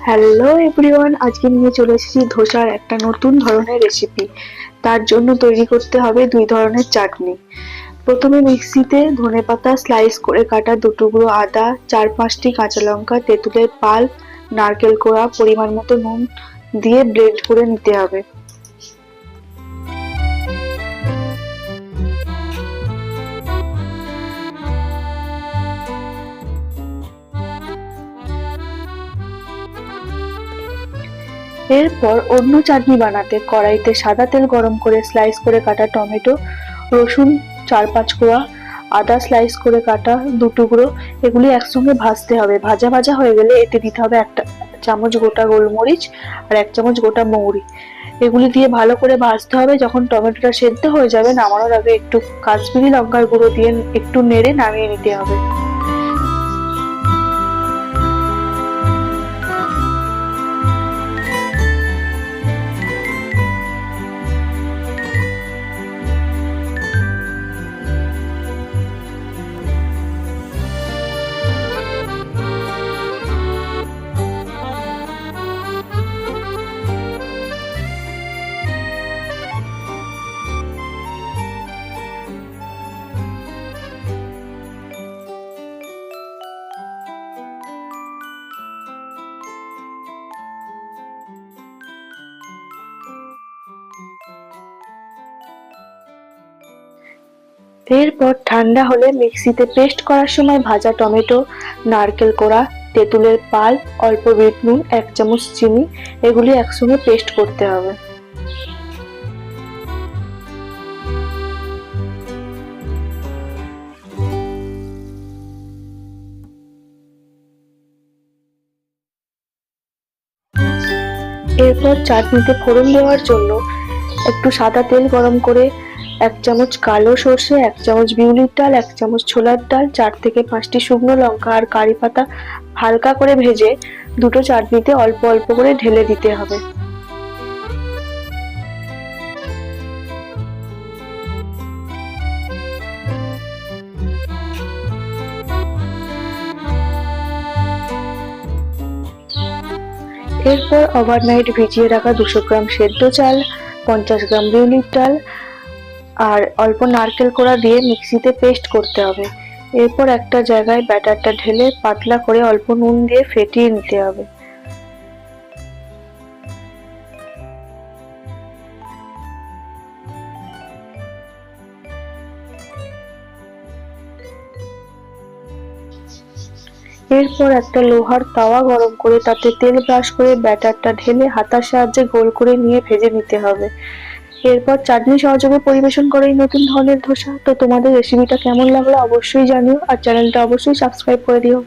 Hello everyone, আজকে নিয়ে চলে এসেছি ধোসার একটা নতুন ধরনের রেসিপি। তার জন্য তৈরি করতে হবে দুই ধরনের চাটনি। প্রথমে মিক্সিতে ধনেপাতা স্লাইস করে কাটা, দুটুকরো আদা, 4-5টি কাঁচা লঙ্কা, তেঁতুলের পাল্প, নারকেল কোড়া, পরিমাণ মতো নুন দিয়ে ব্লেন্ড করে নিতে হবে। এরপর অন্য চাটনি বানাতে কড়াইতে সাদা তেল গরম করে স্লাইস করে কাটা টমেটো, রসুন 4-5 কোয়া, আদা স্লাইস করে কাটা দুটুকরো, এগুলি একসঙ্গে ভাজতে হবে। ভাজা ভাজা হয়ে গেলে এতে দিতে হবে 1 চামচ গোটা গোলমরিচ আর 1 চামচ গোটা মৌরি। এগুলি দিয়ে ভালো করে ভাজতে হবে। যখন টমেটোটা সেদ্ধ হয়ে যাবে, নামানোর আগে একটু কাশ্মীরি লঙ্কার গুঁড়ো দিয়ে একটু নেড়ে নামিয়ে নিতে হবে। এরপর ঠান্ডা হলে মিক্সিতে পেস্ট করার সময় ভাজা টমেটো, নারকেল কোড়া, তেঁতুলের পাল্প, অল্প বিট নুন, 1 চামচ চিনি, এগুলি একসঙ্গে পেস্ট করতে হবে। এরপর চাটনিতে ফোড়ন দেওয়ার জন্য একটু সাদা তেল গরম করে 1 চামচ কালো সর্ষে, 1 চামচ বিউলির ডাল, 1 চামচ ছোলার ডাল, 4 থেকে 5টি শুকনো লঙ্কা আর কারি পাতা হালকা করে ভেজে দুটো চাটনিতে অল্প অল্প করে ঢেলে দিতে হবে। এরপর ওভারনাইট ভিজিয়ে রাখা 200 গ্রাম সেদ্ধ চাল, 50 গ্রাম বিউলির ডাল আর অল্প নারকেল কোড়া দিয়ে মিক্সিতে পেস্ট করতে হবে। এরপর একটা জায়গায় ব্যাটারটা ঢেলে পাতলা করে অল্প নুন দিয়ে ফেটিয়ে নিতে হবে। এরপর একটা লোহার তাওয়া গরম করে তাতে তেল ব্রাশ করে ব্যাটারটা ঢেলে হাতার সাহায্যে গোল করে নিয়ে ভেজে নিতে হবে। এরপর চাটনি সহযোগে পরিবেশন করে এই নতুন ধরনের ধোসা। তো তোমাদের রেসিপিটা কেমন লাগলো অবশ্যই জানিও, আর চ্যানেলটা অবশ্যই সাবস্ক্রাইব করে দিও।